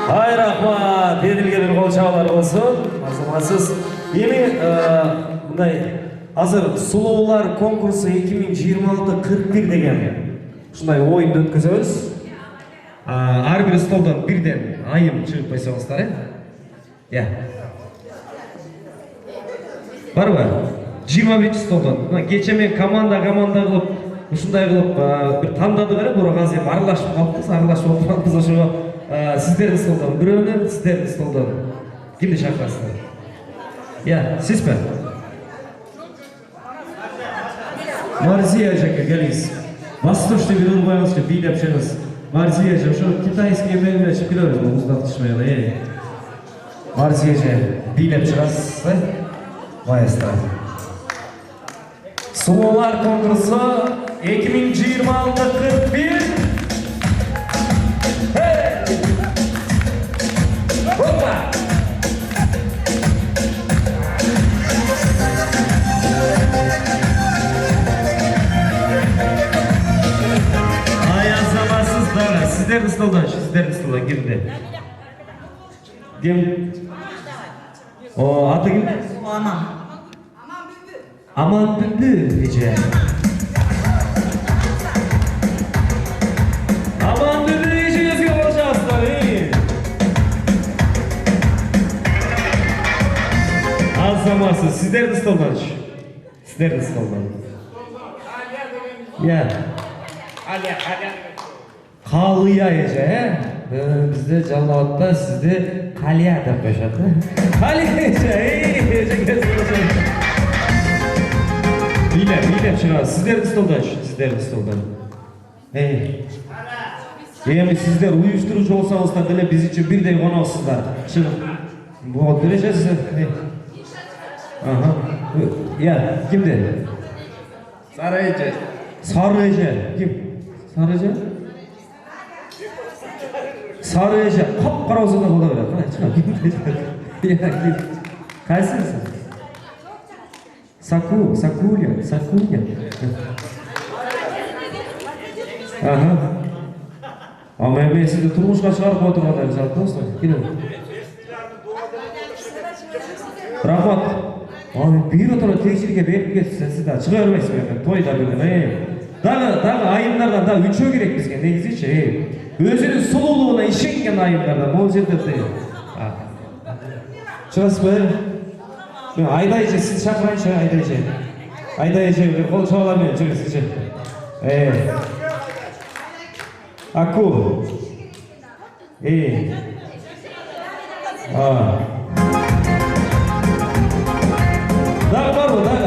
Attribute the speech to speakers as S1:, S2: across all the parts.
S1: Ай рахмат, еділгелер қол шағалар болсын. Азаматсыз. Емен, бұндай, азыр сұлулар конкурсы 2026-41 деген. Шындай ойынды өткіземіз. Әрбір столдан бірден айым шығып қойсаңыздар, е? Бар ба? 21 столдан. Кеше мен команда қылып, ұшындай қылып, бір таңдады қара, бұраған зеп аралашып қалыппыз, аралашып отырғанбыз ошыға. Сіздердің столдан, біреуінен сіздердің столдан. Кімді шақырасыздар? Я, сіз бе? Марзия жәке, келіңіз. Восточный винон байыңызды билеп шығыңыз. Марзия жә, шо китайский емеліне шығып келеміз, бұл ұздақ түшмейді. Марзия жә, билеп шығасыз, байыстар. Сұлулар конкурсы 2026-41. Sizlerin stoldan kimde? Kim? O adı kim?
S2: Aman.
S1: Aman Bülbül Ece. Aman Bülbül Ece yazıyor olacağız tabii. Az zamansız. Sizlerin stoldan. Sizlerin stoldan. Ya. Қалия еже, бізде жалауатта сізде қалия деп қойшады. Қалия еже, билеп шығасыз. Сіздердің столдан. Еми, сіздер ұйыштырушы болсаңыздар діле біз үшін бірдей қонақсыздар. Шығып. Бұғат береше сіздер. Я, кімде?
S3: Сары еже.
S1: Сары еже. Кім? Сары еже? Сары еже, қап қараусында бола береді. Қалай шыға? Қайсыңыз? Сакуля. Мен сізді тұрмышқа шығарып отырғандар жалпы осылай. Келем. Рахмат. Бүйір отырып текшілге беріп кетсіз, сізді шыға өрмейсіз бе? Тойда білдім. Дағы айымдардан да үшеу керек бізге, негізі өзінің сұлулығына ішенген айымдардан, ол жерде шығасыз бе? Айдай же, сіз шақырайыншы, айдай же. Айдай же, қол шағаламен жүресіз же. Аку. Дағы бар бұл, дағы.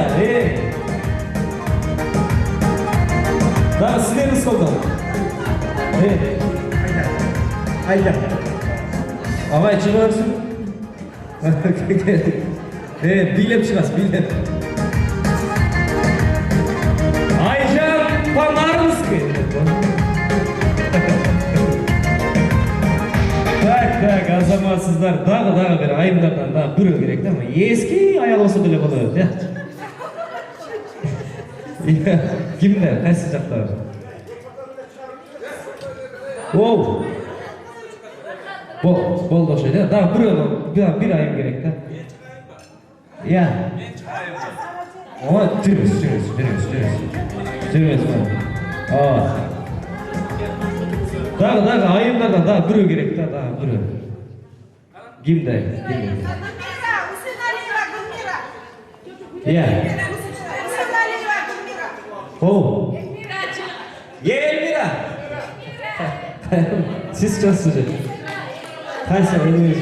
S1: Дағы сіздеріңіз қолдан. Айда. Абай шыға өрсін. Билеп шығас, билеп. Айжан Панарынский. Так, азаматсыздар, дағы бір айымдардан дағы бүрі керек, да? Ескі аял осы біле болады, да? Кімдер, қайсы жақтар? Оу! Болды осы, да? Bir ayım gerek, da? Ya. Ama жүріңіз. Дағы айымдардан дағы бүрі керек, да? Дағы бүрі. Кімді? Ya. Oğlum. Elmira. Siz çok sıcak. Kaysa elimiz.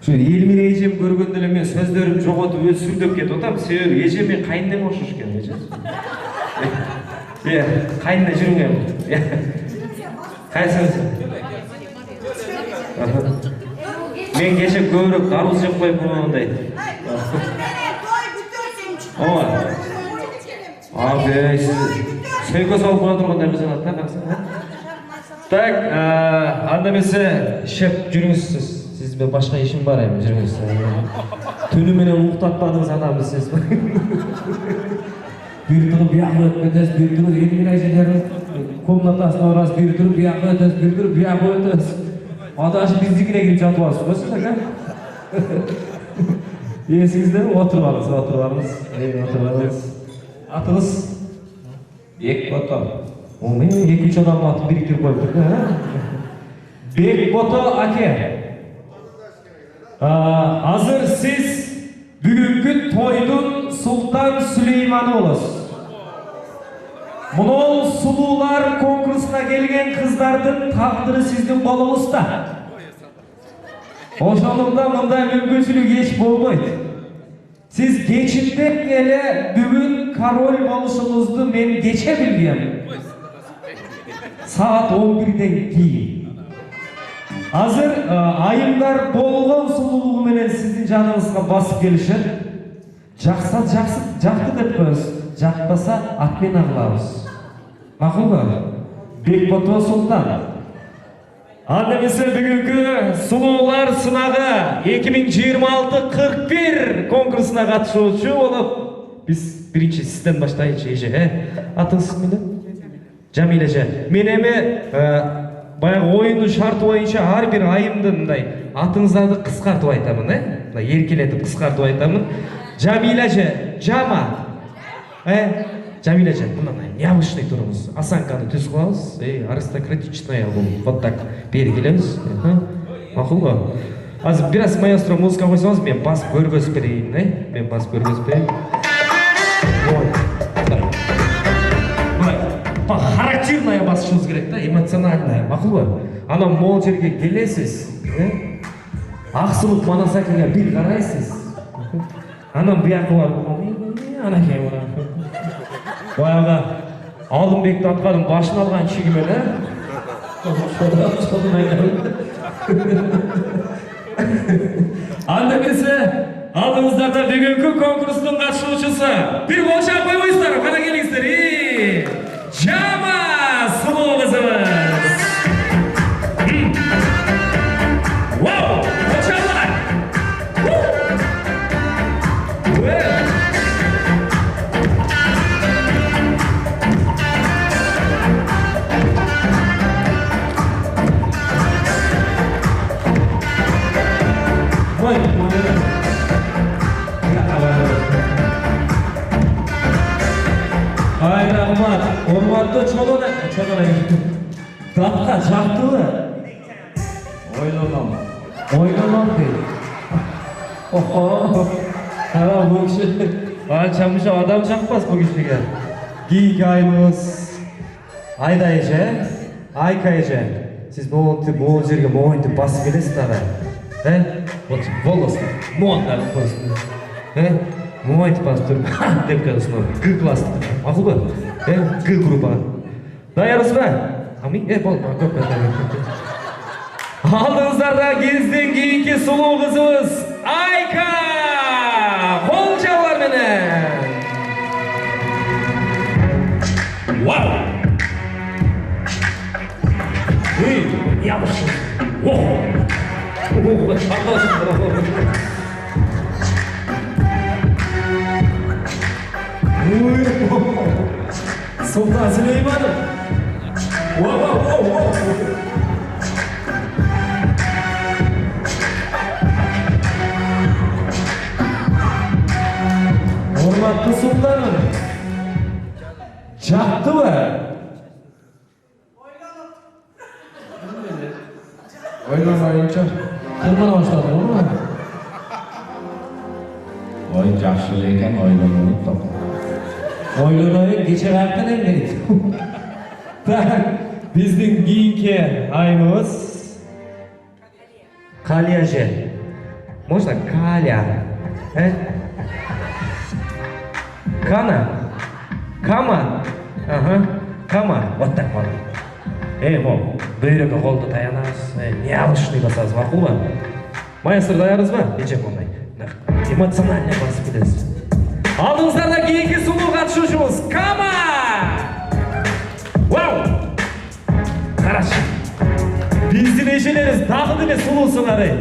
S1: Şu Elmira ejем көргенде мен сөздерім жоғалтып өз сүрдеп кетіп отырмын. Себебі ежем мен қайындам оқып жүрген ежем. Қайында жүрген. Қайсыңыз? Мен кеше көбірек дарбыз жеп қойып қойғандай. Abi siz söykö салып қоя тұрғандай қызанады да, қақсың, Так, анда эмесе шеп жүрүңүз сиз. Сиз мен башка ишим бар эми жүрүңүз. Түнү менен уктатпадыңыз адамды сиз. Bir turup yakı ötmez, bir turup elin ajelerin komnatasına orası bir turup yakı ötmez, bir turup yakı ötmez. Adaşı bizdikine girip çatı var, sürüyorsun da kan? Esingizde mi? Oturup alınız, oturup alınız. Oturup alınız. Atınız? Bekboto. O men 2-3 adamın atı biriktirip koyup durdu, ha? Bekboto ake. Hazır siz bugünkü toydun Sultan Süleymanı olasiz. Munol sulular konkursuna gelgen kızlardın takdiri sizdin kolunuzda. Oşalımda mınday mümkünçülük hiç bolmaydı. Siz geçindep gele bugün karol boluşunuzdu men geçe bilgem. Saat 11'den keyin. Hazır ayımlar bolğon sululuğu menen sizin canınızga basıp gelişir. Жақса, жақты деп қойыңыз. Жақпаса атмен ағылабыз. Мақұл ба? Бекбото Сұлтан. Андемесе бүгінгі сұлулар сынағы 2026-41 конкурсына қатысушы болып, біз бірінші сізден баштайыншы еже. Атыңыз менен? Жамиля же. Мен эми баягы ойындын шарты боюнча ар бир айымды мындай атыңыздарды кыскартып айтамын, эркелетип кыскартып айтамын. Jamila же, Jama. Jamila же, мындай необычный турубуз. Осанканы түз кылабыз. Аристократичная болуп, вот так бери келебиз. Макулбу? Азыр бир аз маэстро музыка койсоңуз, мен басып көргөзүп берейин, Мен басып көргөзүп берейин. Характерная басышыңыз керек да, эмоциональная. Макулбу? Анан могул жерге келесиз, Аксылып Манасакиге бир карайсыз. Анан бияқы бар, анакей бар. Баяғы Алдынбекті атқадың башын алған шегімен, Содан айтамын. Андемесе, алдыңыздарда бүгінгі конкурстың қатысушысы. Bir қошақ қоймайсыздар, қана келіңіздер. Жама сұлу қызымыз. Вау, қошақлар. Ay rahmat, ormanda çolona Dapka çaktı. Oylamam değil. Oho. Tamam bu kişi. Çamışa adam çakmaz bu kişiye. Giyik ayımız. Ayda ece. Ayka ece. Siz bu жерге моюнтуп басып келесиз дагы. Вот волос, мондар просто. Моюнтуп басып туруп, деп казасың, Г класс. Макулбу? Г группа. Даярсызбы? Болду, көп Алдыңыздарда кезден кейинки сулуу кызыбыз Айка! Кол жаалар менен. Вау! Ябыш. Sultan Süleyman'ım. Hormatlı sultanım. Çaktı mı?
S3: Oynamayınca
S1: Kırmana başladı, olur mu?
S3: oyun yaxshileyken oynamayı top.
S1: Oylanayı geçen hafta neydi? Bizden giyinke ayımız Kalyaje. Можно Каля? Кана? Кама? Ага. Кама. Вот так вот. Бүйрегі қолды таянасыз, необычный басасыз, мақұл ба? Маэстро даярсыз ба? Неше болмай. Эмоциональный басып кетесіз. Алдыңыздарда кейінгі сұлу қатысушымыз Кама! Вау! Хорошо. Биздин эжелерибиз дагы деле сулуусуңар эй.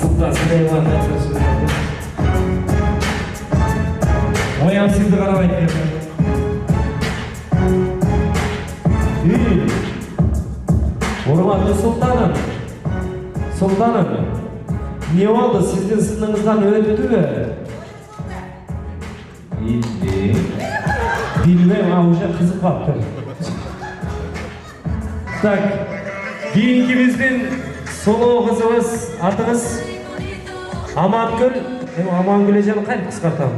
S1: Султан Сулейман. Оям сизди карабайт экен. Урматтуу султаным. Султаным. Не болду? Сиздин сыныңыздан өттүбү? Билбейм, уже кызык калыптыр. Так, кийинки биздин соноо кызыбыз атыңыз Амангүл. Амангүл эжени кантип кыскартам?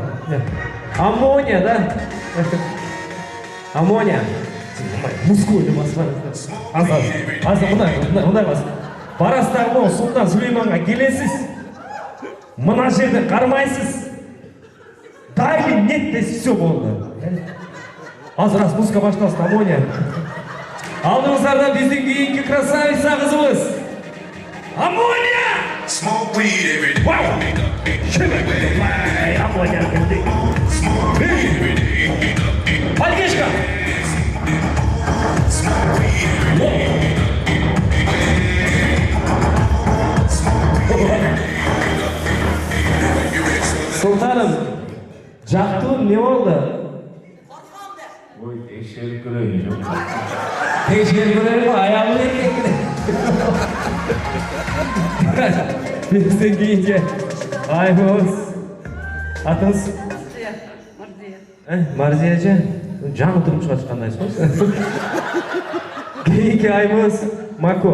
S1: Амония, да? Амония. Мужской баспа. Азыр мындай бас. Барастагы могу Султан Сулейманга келесиз. Мына жерде кармайсыз. Дайли нет десе все болду. Азыр раз музыка башталсын, Амония. Алдыңыздарда биздин кийинки красавица кызыбыз. Амония!
S2: Smoke weed every day.
S1: Wow! Амония келди. Пальгешка! Султаным, жактуу не болду?
S3: Ой, текшерип көрөйүн жок.
S1: Текшерип көрөйүнбү? Аягы берген. Биздин кийинки айбыз. Атыңыз? Марзия эже. Жаңы турмушка чыккандайсыз го. Кийинки айбыз Мако.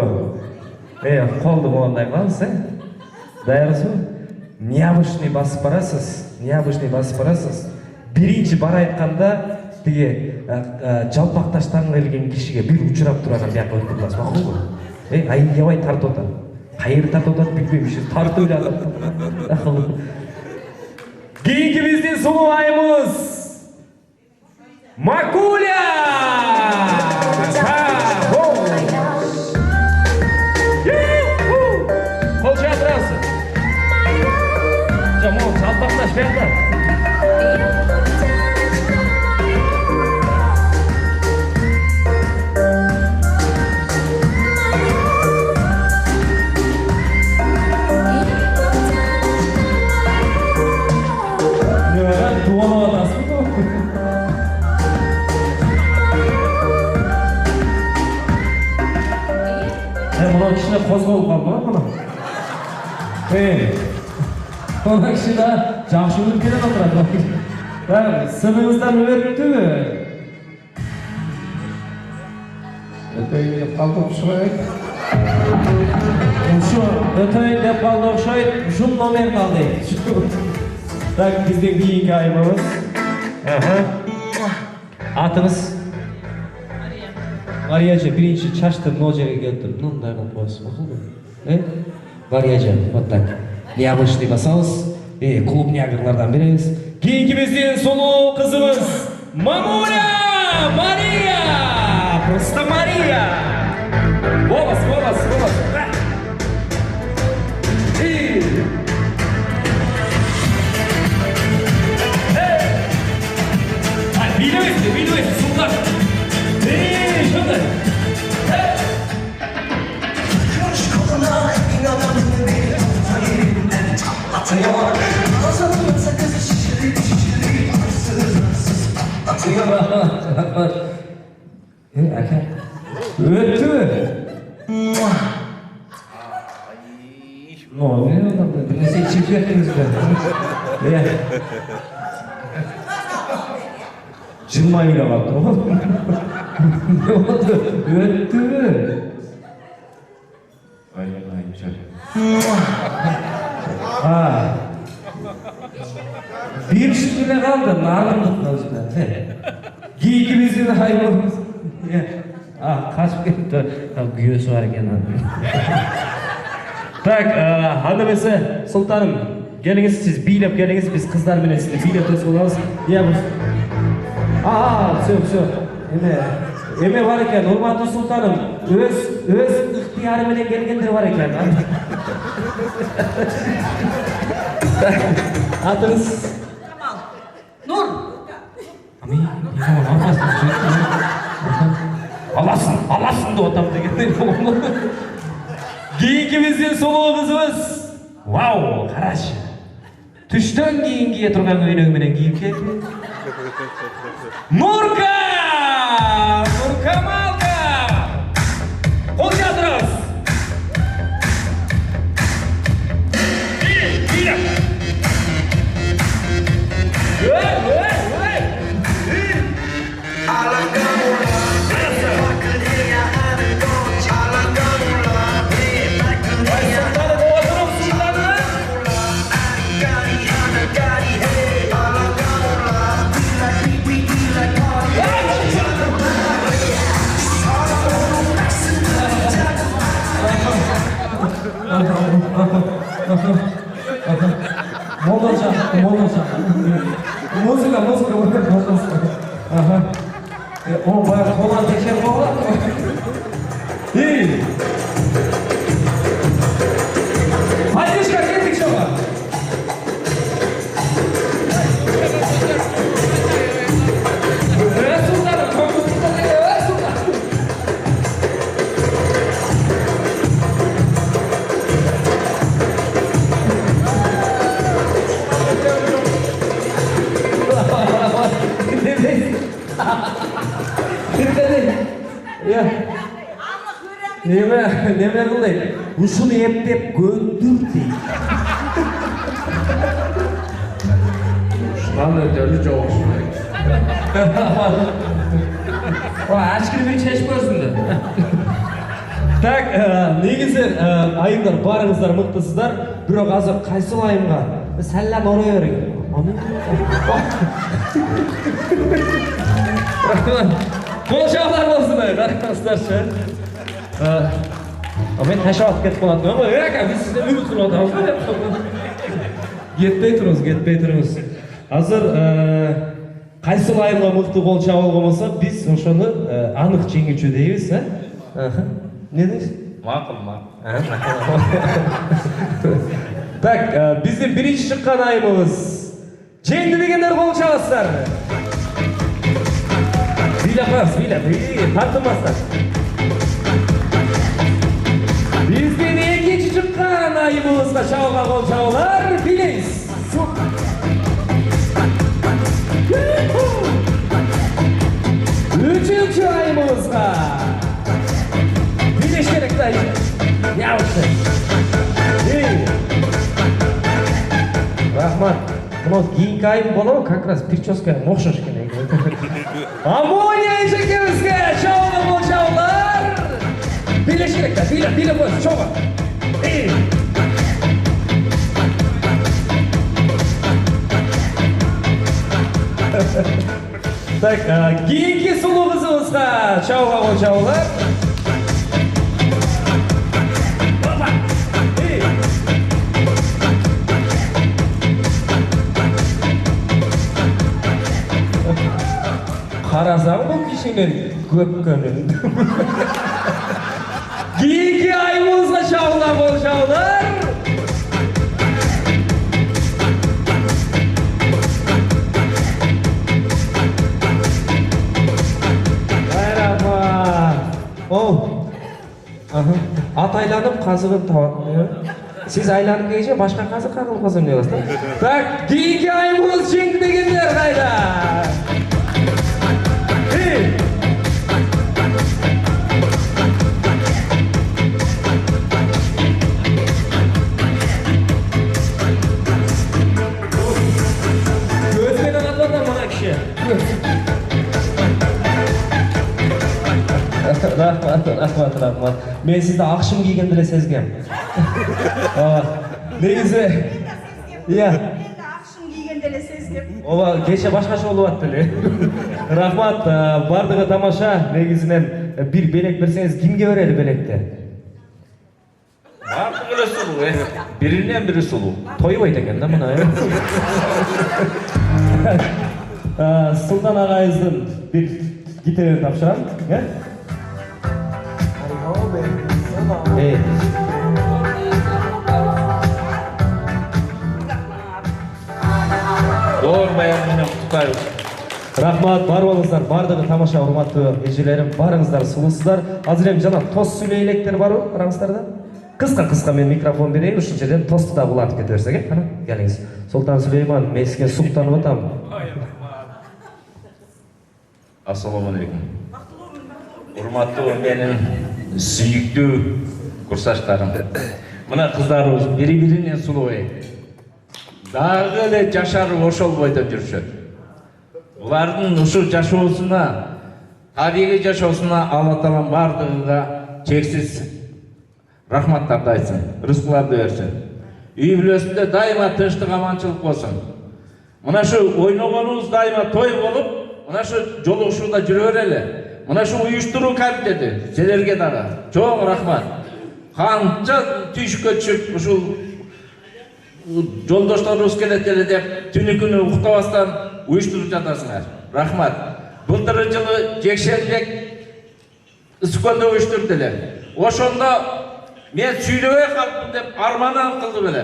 S1: Колду болгондой кылабыз, даярсызбы? Необычный басып барасыз. Биринчи бара айтканда тиги жалпакташтан келген кишиге бир учурап турган бияка өтүп каласыз, макулбу? Аябай тартып атат. Кайер тартып атат билбейм, тартып эле атат. Кийинки биздин сулуу айыбыз Макуля! Кол жаатырасыз. Жамал, жалпакташ бияка. Мына кишине козголуп калды мына. Мына киши да жакшы өлкөдөн отурат. Сыныңыздан өттүбү?
S3: Өтөйүн деп калды окшойт.
S1: Ушу өтөйүн деп калды окшойт. Ушул номер калды. Так, биздин кийинки айыбыбыз. Атыңыз? Марияжа, биринчи чачты мына жерге келтирип, мындай кылып коесуз, макулбу? Марияжа, вот так. Необычный басабыз. Клубнягырлардан беребиз. Кийинки биздин соноо кызыбыз Мамуля! Мария! Просто Мария! Голос. Билебиз, султан. Şöyle. Öttü mü? Ne oluyor adamda? Birisi içip verdiniz be. Cılmayla baktı oğlum. Ne oldu? Öttü mü?
S3: Aynen.
S1: Bir şükürle kaldı, narındık özünden. Giygi bizim hayvanımız. Kaçıp gitti. Güyösü var ekan. Tak, hanımefendi, sultanım. Geliniz siz biylep geliniz, biz kızlar bile sizi biylep de sorarız. Ya bu. Все. Эме бар экен, урматтуу султаным, өз ыктыяры менен келгендер бар экен. Atınız?
S4: Kamal. Nur.
S1: Alasın da otam degендей болду. Кийинкибиздин сулуу кызыбыз. Вау, карашы. Түштөн кийин кие турган көйнөк менен кийип келди. Нурка! Нуркамалка! Кол жаатырыңыз. Молодца. Музыка. Ага. О, баягы колан текшерип койгула. Батюшка, кеттик шоға. Неме кылдайт? Ушуну эптеп көндүр дейт.
S3: Ушунан өтөлү жок ушундай.
S1: Ашкыр бир чечпөсүн да. Так, негизи айымдар барыңыздар мыктысыздар, бирок азыр кайсыл айымга саллам орой бериң. Кол жаалар болсун, караңыздарчы. Мен ташап кетип калатмын, ама биз сизден үмүт кылып атабыз. Кетпей туруңуз. Азыр кайсыл айымга мыкты кол чабуу болсо, биз ошону анык жеңүүчү дейбиз, Не дейсиз?
S3: Макул.
S1: Так, биздин биринчи чыккан айымыбыз жеңди дегендер кол чабасыздар. Бийлеп, тартынбастар. Биздин экинчи чыккан айымыбызга чабууга кол чабуулар, билейбиз. Үчүнчү айымыбызга билеш керек да. Яушы. Рахмат. Мына кийинки айым болобу, как раз прическа окшош экен. Амония эжекебизге чабууга кол чабуулар. Билеш керек да, билеп коюңуз, чоңго. Так, кийинки сулуу кызыбызга чабууга кол чабуулар. Карасаң бул кишинин көпкөнүн. Кийинки айымыбызга чабууга кол чабуулар. Ат айланып, казыгып табат. Сиз айланып келгенче башка казык кагылып калсам деп атасыздар. Так, кийинки айымыбыз жеңди дегендер кайда? Көзбенен атлатам мына киши. Рахмат. Мен сизди акшым кийгенде эле сезгем. Негизи,
S4: Акшым кийгенде эле сезгем.
S1: Ооба, кече башкача болуп атты эле. Рахмат, бардыгы тамаша. Негизинен бир белек берсеңиз, кимге берели белекти?
S3: Бардыгы эле сулуу, биринен бири сулуу.
S1: Тойбойт экен да мына. Султан агайыбыздын бир гитараны тапшырам,
S3: баягы менен куттуктайбыз.
S1: Рахмат, бар болуңуздар, бардыгы тамаша, урматтуу эжелерим, барыңыздар, сулуусуздар. Азыр эми жана тост сүйлөйлектер барбы араңыздарда? Кыска мен микрофон берейин, ушул жерден тосту да улантып кете берсек, кана келиңиз. Султан Сулейман, мен сизге суктанып атам.
S3: Ассаламу алейкум. Урматтуу менин сүйүктүү курсаштарым. Мына кыздарыбыз бири-биринен сулуу. Дагы эле жашары ошол бойдо жүрүшөт. Булардын ушул жашоосуна, табигый жашоосуна Алла Таалам бардыгыга чексиз рахматтарды айтсын, рызкыларды берсин. Үй бүлөсүндө дайыма тынчтык, аманчылык болсун. Мына шу ойногонубуз дайыма той болуп, мына шу жолугушууда жүрө берели. Мына шу уюштуруу комитети силерге дагы чоң рахмат. Канча түйшүккө түшүп ушул жолдошторубуз келет эле деп түнү күнү уктабастан уюштуруп жатасыңар. Рахмат. Былтыр жылы жекшелик ысыккөндө уюштурду эле. Ошондо мен сүйлөбөй калдым деп арманын кылды беле.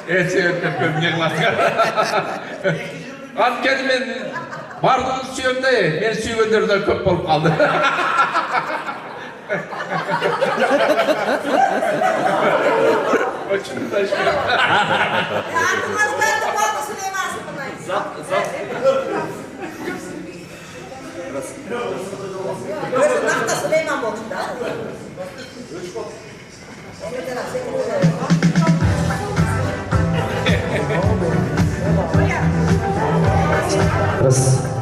S3: Себептеп көп жыгыласың. Анткени мен бардыгын сүйөм да, мен сүйгөндөр да көп болуп калды.
S4: Süleyman oldu da.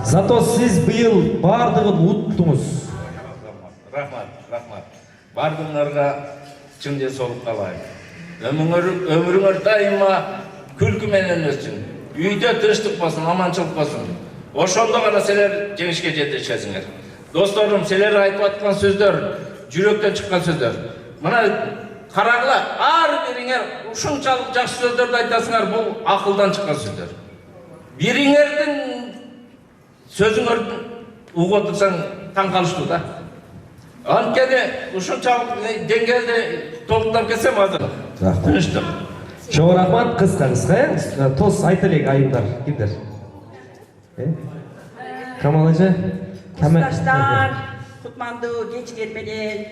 S1: Зато сиз быйыл бардыгын уттуңуз.
S3: Рахмат. Бардыңарга чын денсаулык каалайм. Өмүрүңөр дайыма күлкү менен өссүн. Үйдө тынчтык болсун, аманчылык болсун. Ошондо гана силер жеңишке жетишесиңер. Досторум, силер айтып аткан сөздөр жүрөктөн чыккан сөздөр. Мына карагыла, ар бириңер ушунчалык жакшы сөздөрдү айтасыңар, бул акылдан чыккан сөздөр. Бириңердин сөзүңөрдү угуп отурсаң таң калыштуу да. Анткени ушунчалык деңгээлде толуктап кетсем азыр. Тынчтык.
S1: Чоң рахмат, кыска, тост айта элек айымдар, кимдер? Камал эже?
S4: Курсташтар, кутмандуу кечилер менен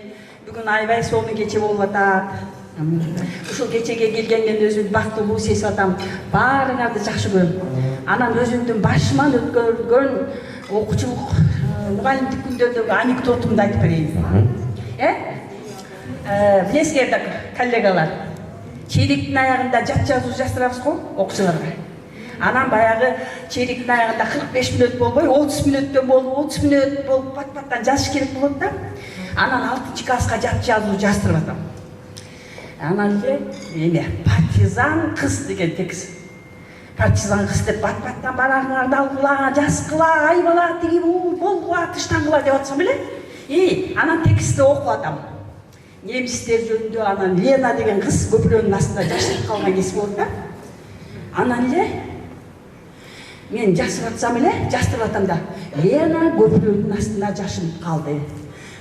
S4: бүгүн аябай сонун кече болуп атат. Ушул кечеге келгенден өзүмдү бактылуу сезип атам. Баарыңарды жакшы көрөм. Анан өзүмдүн башыман өткөргөн окуучулук, мугалимдик күндөрдөгү анекдотумду айтып берейин. Билесиңер да, коллегалар, чейректин аягында жат жазуу жаздырабыз го окуучуларга. Анан баягы чейректин аягында 45 мүнөт болбой, 30 мүнөттөн болуп, 30 мүнөт болуп пат-паттан жазыш керек болот да. Анан 6-чы класска жат жазуу жаздырып атам. Анан эле партизан кыз деген текст. Партизан кыз деп пат-паттан барагыңарды алгыла, жазгыла, айбала, тиги болгула, тыштангыла деп атсам эле. Анан текстти окуп атам. Немистер жөнүндө анан Лена деген кыз көпүрөнүн астында жашырып калган кез болот да. Анан эле мен жазып атсам эле, жаздырып атам да. Лена көпүрөнүн астына жашынып калды.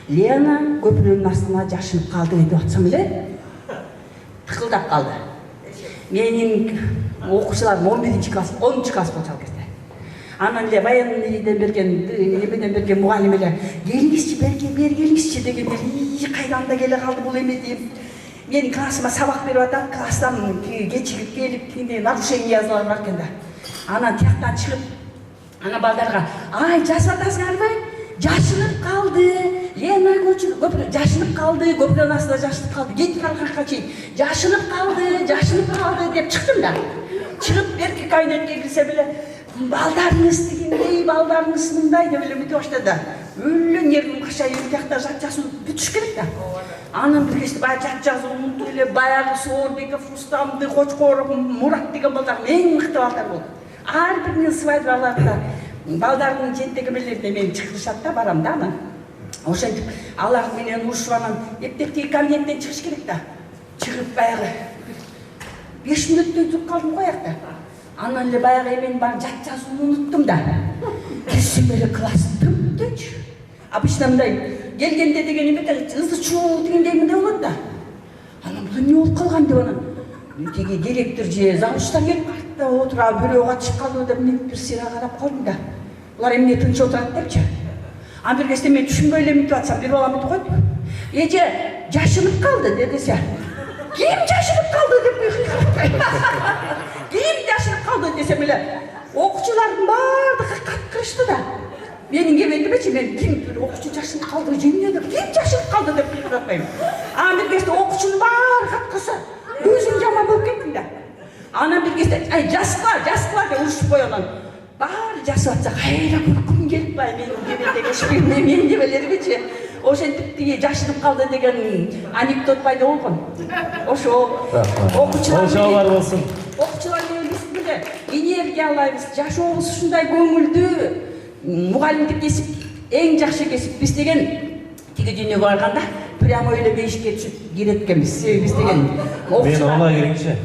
S4: Лена көпүрөнүн астына жашынып калды деп атсам эле, тыкылдап калды. Менин окуучуларым 11-чи класс, 10-чу класс болчу ал кезде. Анан эле военныйден берген мугалим эле келиңизчи, бери келиңизчи дегенде, кайдан да келе калды бул эме дейм. Менин классыма сабак берип атам, класстан кечигип келип, нарушение жазылар бар экен да. Анан тияктан чыгып, ана балдарга, ай жазып атасыңарбы? Жашынып калды. Лена жашынып калды, көпүрөнүн астында жашынып калды. Кетип калганга чейин жашынып калды деп чыктым да. Чыгып берки кабинетке кирсе беле, балдарыңыз дегендей, балдарыңыз мындай деп эле бүтүп баштады да. Өлө нервим качайып, тиякта жат жазуу бүтүш керек да. Анан бир кезде баягы жат жазуунду эле баягы Соорбеков, Рустамды, Кочкоров, Мурат деген балдар эң мыкты балдар болду. Ар биринин свадьба аларда балдардын жентеги менен мени чакырышат да, барам да анан. Ошентип алар менен урушуп анан эптеп кабинеттен чыгыш керек да. Чыгып баягы 5 мүнөттөй туруп калдым го аякта. Анан эле баягы эмен бар жат жазууну унуттум да. Кирсем эле класс тып-тынч. Обычно мындай келгенде деген эме ызы чуу дегендей мындай болот да. Анан бул эмне болуп калган деп анан тиги директор же завучтан келип артта отуруп бирөө катышып калды деп мен бир сыйра карап калдым да. Булар эмне тынч отурат депчи. Аны бир кезде мен түшүнбөй эле мынтип атсам, бир бала мынтип койду. Эже жашынып калды десе. Ким жашынып калды деп ким жашынып калды десем эле окуучулардын баардыгы каткырышты да. Менин кебендимечи, мен ким бир окуучу жашынып калды жеңне деп, ким жашынып калды деп кыйкырып атпайм. Аны бир кезде окуучунун баары каткырса, өзүм жаман болуп кеттим да. Анан бир кезде ай жаскылар деп урушуп койгон. Баары жасап атса, кайра күлкүм келип бай менин кебенде кешпейм, мен небелерибичи. Ошентип тиги жашынып калды деген анекдот пайда болгон. Ошо
S3: окуучулар болсун.
S4: Окуучулар менен биз деле энергия алабыз. Жашообуз ушундай көңүлдүү. Мугалимдик кесип эң жакшы кесип. Биз деген тиги дүйнөгө барганда прямо эле бейишке түшүп кирет экенбиз. Себеби биз деген
S3: Мен ала кирейинчи.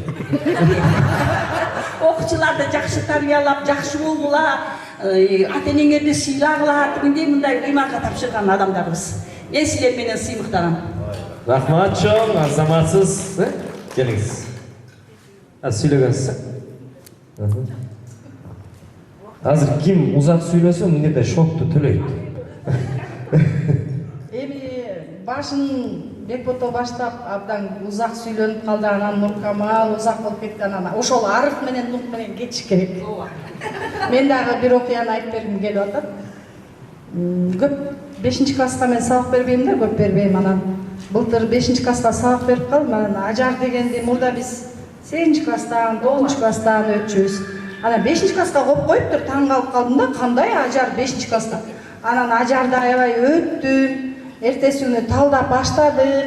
S4: окуучуларды жакшы тарбиялап, жакшы болгула, ата энеңерди сыйлагыла, тигиндей мындай ыйманга тапшырган адамдарбыз. Мен силер менен сыймыктанам.
S1: Рахмат чоң, азаматсыз. Келиңиз. Сүйлөгөнсүз. Азыр ким узак сүйлөсө мындай шокту төлөйт.
S5: Эми башын Бекбото баштап абдан узак сүйлөнүп калды, анан Нуркамал узак болуп кетти, анан ошол Арык менен Нук менен кетиш керек. Мен дагы бир окуяны айтып бергим келип атат. Көп 5-класска мен сабак бербейм да, көп бербейм. Анан былтыр 5-класска сабак берип калдым. Анан ажар дегенди мурда биз 8-класстан, 9-класстан өтчүбүз. Анан 5-класска коюп коюптур, таң калып калдым да, кандай ажар 5-класста. Анан ажарды аябай өттүм. Эртеси күнү талдап баштадык.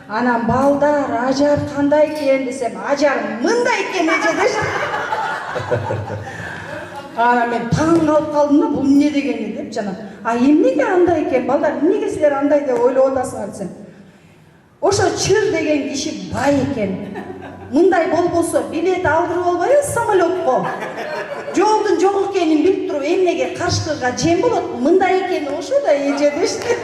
S5: Анан балдар ажар кандай экен десем, ажар мындай экен эже дешти. Анан мен таң калып калдым да, бул эмне дегени деп жана. А эмнеге андай экен, балдар, эмнеге силер андай деп ойлоп атасыңар десем. Ошо чыр деген киши бай экен. Мындай болбосо билет алдырып албайбы самолетко? Жолдун жок экенин билип туруп, эмнеге каршыга жем болот? Мындай экени ошо да эже дешти.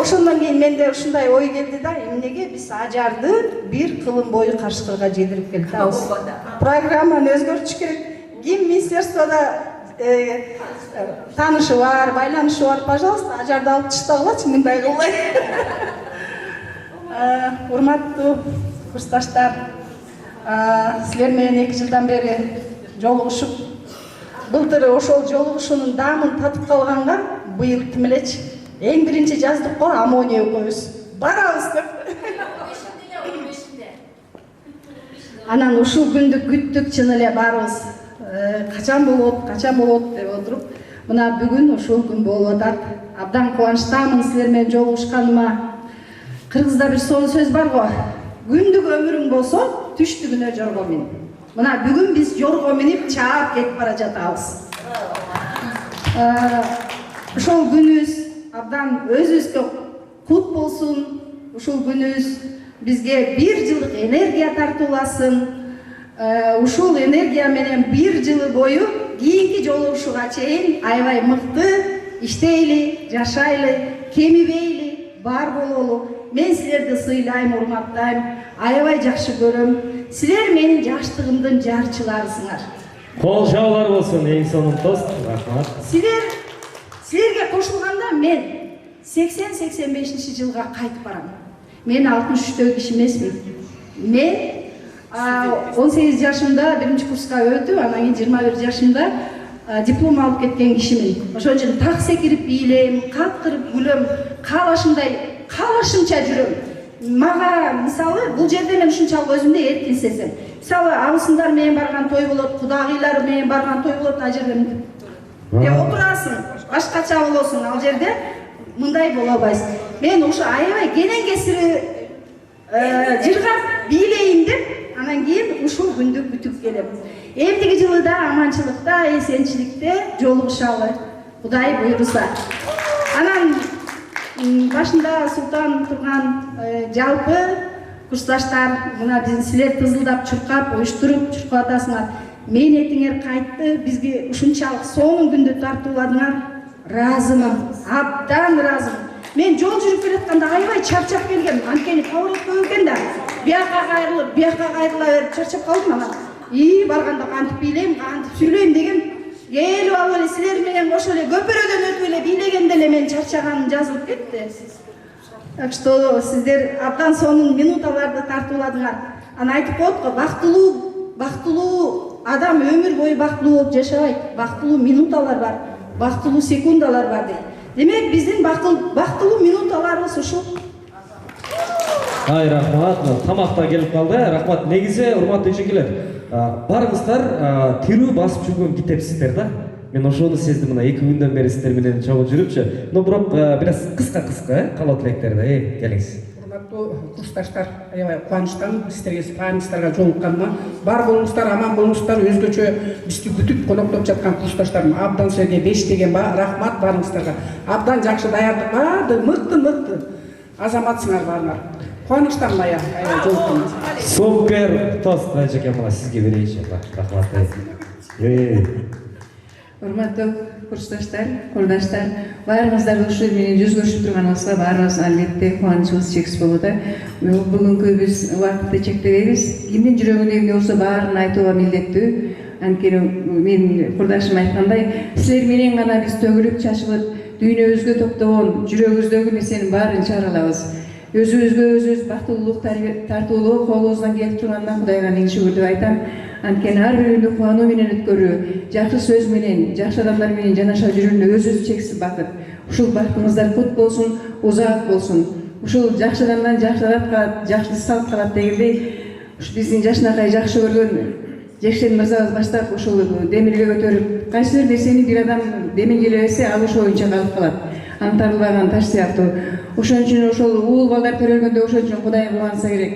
S5: Ошондон кийин менде ушундай ой келди да, эмнеге биз ажарды бир кылым бою каршыга жедирип келебиз. Программаны өзгөртүш керек. Ким министерствода таанышы бар, байланышы бар, пожалуйста, ажарды алып таштагылачы, мындай кылбай. Урматтуу курсташтар, силер менен 2 жылдан бери жолугушуп, былтыр ошол жолугушуунун даамын татып калганга быйыл ким элечи? Эң биринчи жаздык го амония экөөбүз. Барабыз деп. Анан ушул күндү күттүк, чын эле барыбыз. Качан болот деп отуруп, мына бүгүн ушул күн болуп атат. Абдан кубанычтамын силер менен жолугушканыма. Кыргызда бир сонун сөз бар го. Күндүк өмүрүң болсо, түштүгүнө жорго мин. Мына бүгүн биз жорго минип чаап кетип бара жатабыз. Ушул күнүбүз абдан өзүбүзгө кут болсун. Ушул күнүбүз бизге 1 жылдык энергия тартууласын. Ушул энергия менен 1 жылы бою кийинки жолугушууга чейин аябай мыкты иштейли, жашайлы, кемибейли, бар бололу. Мен силерди сыйлайм, урматтайм, аябай жакшы көрөм. Силер менин жаштыгымдын жарчыларысыңар.
S1: Кол жаулар болсун, эң сонун тост. Рахмат.
S5: Силерге кошулганда мен 80-85 жылга кайтып барам. Мен 63-төгү киши эмесмин. Мен 18 жашымда 1-курска өтүп, анан кийин 21 жашымда диплом алып кеткен кишимин. Ошон үчүн так секирип бийлейм, каткырып күлөм, каалашымча жүрөм. Мага мисалы бул жерде мен ушунчалык өзүмдү эркин сезем. Мисалы абысындар менен барган той болот, кудагыйлар менен барган той болот, ал жерде отурасың, башкача болосуң, ал жерде мындай боло албайсың. Мен ушу аябай кенен кесири жыргап бийлейин деп, анан кийин ушул күндү күтүп келем. Эмдиги жылы да аманчылыкта, эсенчиликте жолугушалы, Кудай буйруса. Анан башында Султан турган жалпы курсташтар, мына биз силер тызылдап чуркап, уюштуруп чуркап атасыңар. Мээнетиңер кайтты, бизге ушунчалык сонун күндү тартууладыңар. Разымын, абдан разымын. Мен жол жүрүп келатканда аябай чарчап келгем, анткени поворот көп экен да. бияққа кайрыла берип чарчап калдым анан барганда кантип бийлейм, кантип сүйлөйм деген келип алып эле силер менен кошо эле көпүрөдөн өтүп эле бийлегенде эле мен чарчаганым жазылып кетти. Так что сиздер абдан сонун минуталарды тартууладыңар. Аны айтып коет го, бактылуу адам өмүр бою бактылуу болуп жашабайт. Бактылуу минуталар бар, бактылуу секундалар бар дейт. Демек биздин бактылуу минуталарыбыз ушул.
S1: Ай, рахмат. Тамак да келип калды. Рахмат. Негизи урматтуу эжекелер, барыңыздар тирүү басып жүргөн китепсиздер да. Мен ошону сездим, мына 2 күндөн бери сиздер менен чогуу жүрүпчү. Но бирок бираз кыска калоо тилектерди. Келиңиз.
S6: Урматтуу курсташтар, аябай кубанычтамын сиздерге паамистарга жолукканыма. Бар болуңуздар, аман болуңуздар. Өзгөчө бизди күтүп коноктоп жаткан курсташтарым абдан силерге 5 деген рахмат барыңыздарга. Абдан жакшы даярдык бар, мыкты азаматсыңар барыңар. Кубанычтамын аябай жолукканыма.
S1: Супер тост эжеке, мына сизге берейинчи. Рахмат.
S7: Урматтуу курсташтар, курдаштар, баарыңыздар ушул менен жүз көрүшүп турганыбызга баарыбыз албетте кубанычыбыз чексиз болот. Бүгүнкү биз убакытты чектебейбиз. Кимдин жүрөгүндө эмне болсо баарын айтууга милдеттүү. Анткени менин курдашым айткандай, силер менен гана биз төгүлүп чачылып, дүйнөбүзгө токтогон жүрөгүбүздөгү нерсенин баарын чыгара алабыз. Өзүбүзгө өзүбүз бактылуулук тартуулоо колубуздан келип турганына Кудайга миң шүгүр деп айтам. Анткени ар бир күндү кубануу менен өткөрүү, жакшы сөз менен, жакшы адамдар менен жанаша жүрүүнү өзүбүз чексиз бакыт. Ушул бактыңыздар кут болсун, узак болсун. Ушул жакшы адамдан жакшы адат калат, жакшы салт калат дегендей, биздин жашынакай жакшы көргөн Жекшен мырзабыз баштап ушул демилге көтөрүп, кайсы бир нерсени бир адам демилгелей берсе, ал ошо боюнча калып калат. Антарылбаган таш сыяктуу. Ошон үчүн ошол уул балдар төрөлгөндө ошон үчүн Кудай кубанса керек.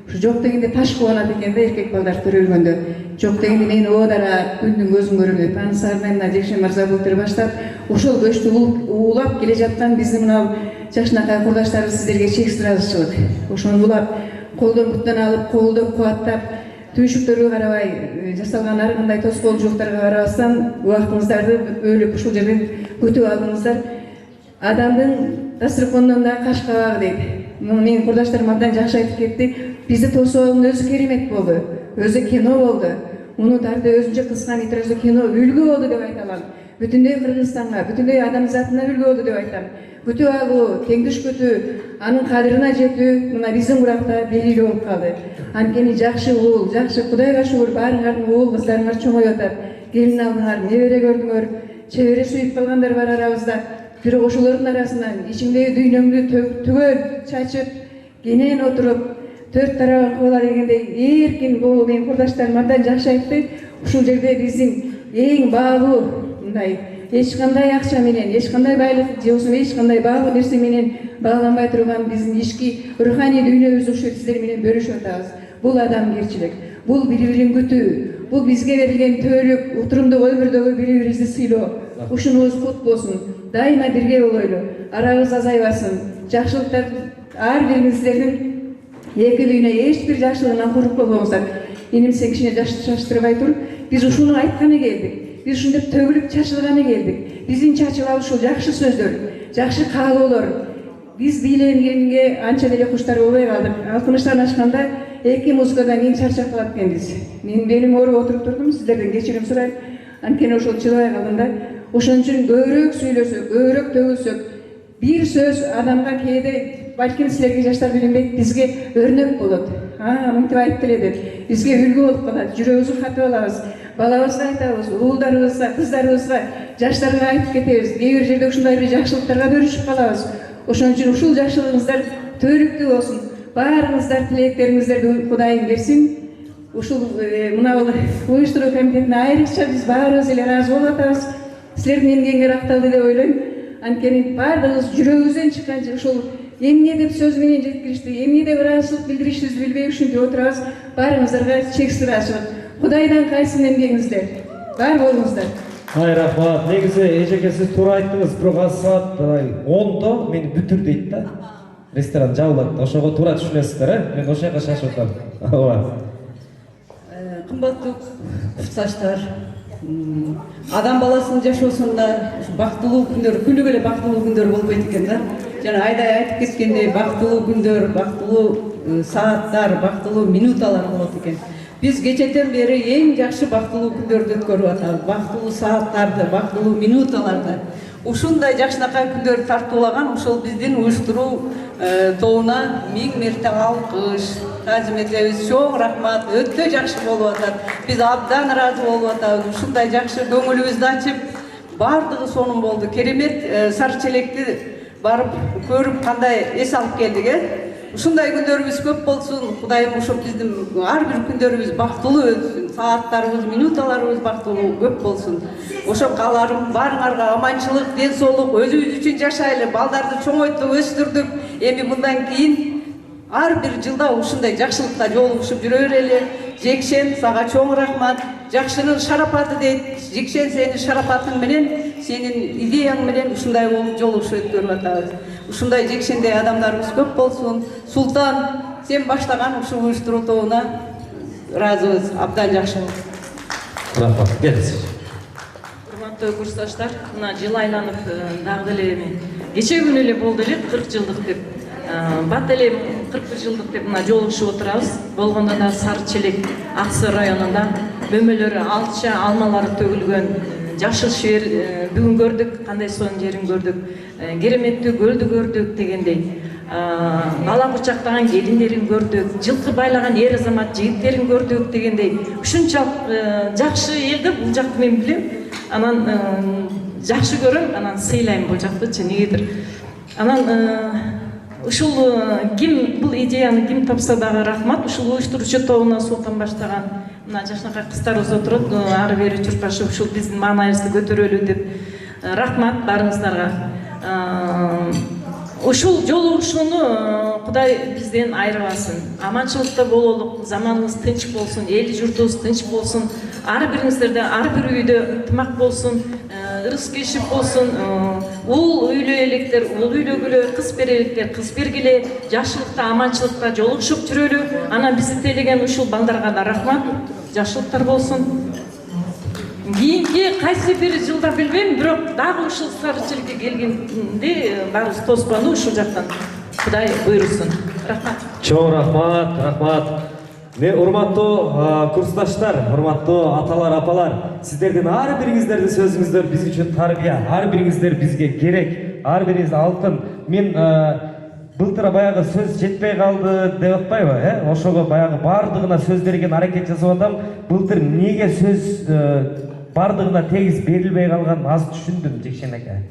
S7: Ушу жок дегенде таш кубанат экен да, эркек балдар төрөлгөндө. Жок дегенде мен оодара күндүн көзүн көрөм деп. Ансардан Жекшен мырза былтыр баштап ошол көчтү уулап келе жаткан биздин мына жашынакай курдаштарыбыз сиздерге чексиз ыраазычылык. Ошону улап, колдон буттан алып, колдоп кубаттап, түйшүктөргө карабай, жасалган ар кандай тоскоолчулуктарга карабастан убактыңыздарды бөлүп ушул жерден күтүп алдыңыздар. Адамдын дастркондон да каш кабагы дейт. Менин курдаштарым абдан жакшы айтып кетти. Бизди тосоонун өзү керемет болду. Өзү кино болду. Муну тартып өзүнчө кыска метраждуу кино үлгү болду деп айта алам. Бүтүндөй Кыргызстанга, бүтүндөй адамзатына үлгү болду деп айтам. Күтүп алуу, теңдиш күтүү, анын кадырына жетүү мына биздин куракта белгилүү болуп калды. Анткени жакшы уул, жакшы Кудайга шүгүр баарыңардын уул кыздарыңар чоңоюп атат. Келин алдыңар, небере көрдүңөр, чебере сүйүп калгандар бар арабызда. Бирок ошолордун арасынан ичиңдеги дүйнөңдү түгөл чачып, кенен отуруп, төрт тарабын кыла дегендей эркин болуу менин курдаштарым абдан жакшы айтты. Ушул жерде биздин эң баалуу мындай эч кандай акча менен, эч кандай байлык же болбосо эч кандай баалуу нерсе менен багланбай турган биздин ички руханий дүйнөбүздү ушул сиздер менен бөлүшүп атабыз. Бул адамгерчилик, бул бири-бирин күтүү, бул бизге берилген төөлүк, утурумдук өмүрдөгү бири-бирибизди сыйлоо. Ушунубуз кут болсун, дайыма бирге болойлу, арабыз азайбасын, жакшылыктар ар бириңиздердин эки үйүнө эч бир жакшылыгынан куруп болбоңуздар. Иним сен кичине чачтырбай тур, биз ушуну айтканы келдик. Биз ушунтип төгүлүп чачылганы келдик. Биздин чачылабыз ушул жакшы сөздөр, жакшы каалоолор. Биз бийленгенге анча деле куштар болбой калдык. 60-тан ашканда эки музыкадан кийин чарчап калат экенбиз. Мен белим ооруп отуруп турдум, сиздерден кечирим сурайм. Анткени ошол чыдабай калдым да. Ошон үчүн көбүрөөк сүйлөсөк, көбүрөөк төгүлсөк, бир сөз адамга кээде балким силерге жаштар билинбейт, бизге өрнөк болот. Мынтип айтып эле деп, бизге үлгү болуп калат, жүрөгүбүздү катып алабыз. Балабызга айтабыз, уулдарыбызга, кыздарыбызга, жаштарга айтып кетебиз. Кээ бир жерде ушундай бир жакшылыктарга бөлүшүп калабыз. Ошон үчүн ушул жакшылыгыңыздар төөлүктүү болсун. Баарыңыздар тилектериңиздерди Кудайым берсин. Ушул мына уюштуруу комитетине айрыкча биз баарыбыз эле ыраазы болуп атабыз. Силер менен кеңири акталды деп ойлойм. Анткени баардыгыбыз жүрөгүбүздөн чыккан ушул эмне деп сөз менен жеткиришти, эмне деп ыраазычылык билдиришибизди билбей ушинтип отурабыз. Баарыңыздарга чексиз ыраазычылык. Кудайдан кайсын эмгегиңиздер, бар болуңуздар.
S1: Ай, рахмат. Негизи эжеке сиз туура айттыңыз. Бирок аз саат 10-до мени бүтүр дейт да. Ресторан жабылат. Ошого туура түшүнөсүздөр, Мен ошол жака шашып атам. Ооба.
S8: Кымбаттуу курсташтар, адам баласынын жашоосунда бактылуу күндөр, күнүгө эле бактылуу күндөр болбойт экен да. Жана Айдай айтып кеткендей, бактылуу күндөр, бактылуу сааттар, бактылуу минуталар болот экен. Биз кечеден бери эң жакшы бактылуу күндөрдү өткөрүп атабыз. Бактылуу сааттарды, бактылуу минуталарды. Ушундай жакшынакай күндөрдү тартуулаган ошол биздин уюштуруу тобуна 1000 мерте алкыш. Тазим этебиз, чоң рахмат. Өтө жакшы болуп атат. Биз абдан ыраазы болуп атабыз. Ушундай жакшы көңүлүбүздү ачып, бардыгы сонун болду. Керемет Сары Челекти барып көрүп кандай эс алып келдик, Ушундай күндөрүбүз көп болсун. Кудайым ошо биздин ар бир күндөрүбүз бактылуу өтсүн. Сааттарыбыз, минуталарыбыз бактылуу көп болсун. Ошо кааларым баарыңарга аманчылык, ден соолук, өзүбүз үчүн жашайлы, балдарды чоңойтуп өстүрдүк. Эми мындан кийин ар бир жылда ушундай жакшылыкка жолугушуп жүрө берели. Жекшен, сага чоң рахмат. Жакшынын шарапаты дейт. Жекшен, сенин шарапатың менен, сенин идеяң менен ушундай болуп жолугушуп өткөрүп атабыз. Ушундай жекшендей адамдарыбыз көп болсун. Султан, сен баштаган ушул уюштуруу тобуна ыраазыбыз. Абдан жакшы болду.
S1: Рахмат. Келесиз.
S9: Урматтуу курсташтар, мына жыл айланып дагы деле эми кече күнү эле болду эле 40 жылдык деп. Бат эле 41 жылдык деп мына жолугушуп отурабыз. Болгондо да Сары Челек Ак Суу районунда бөмөлөрү алча, алмалары төгүлгөн жашыл жер бүгүн көрдүк, кандай сонун жерин көрдүк. Кереметтүү көлдү көрдүк дегендей. Бала кучактаган келиндерин көрдүк, жылкы байлаган эр азамат жигиттерин көрдүк дегендей. Ушунчалык жакшы элди бул жакты мен билем. Анан жакшы көрөм, анан сыйлайм бул жактычы негедир. Анан ушул ким бул идеяны ким тапса дагы рахмат. Ушул уюштуруучу тобуна Султан баштаган мына жакшынакай кыздарыбыз отурат. Ары бери чуркашып ушул биздин маанайыбызды көтөрөлү деп рахмат баарыңыздарга. Ушул жолугушууну Кудай бизден айырбасын. Аманчылыкта бололук, заманыбыз тынч болсун, эл журтубуз тынч болсун. Ар бириңиздерде, ар бир үйдө ынтымак болсун, ырыс кешип болсун. Уул үйлө электер, уул үйлөгүлө, кыз береликтер, кыз бергиле, жакшылыкта, аманчылыкта жолугушуп жүрөлү. Анан бизди тейлеген ушул балдарга да рахмат. Жакшылыктар болсун. Кийинки кайсы бир жылда билбейм, бирок дагы ушул Сары Челекке келгенде баарыбыз тоспону ушул жактан Кудай буйрусун. Рахмат.
S1: Чоң рахмат, рахмат. Урматтуу курсташтар, урматтуу аталар, апалар, сиздердин ар бириңиздердин сөзүңүздөр биз үчүн тарбия, ар бириңиздер бизге керек, ар бириңиз алтын. Мен былтыр баягы сөз жетпей калды деп атпайбы, ошого баягы бардыгына сөз берген аракет жасап атам. Былтыр эмнеге сөз бардыгына тегиз берилбей калганын аз түшүндүм, Жекшен ака.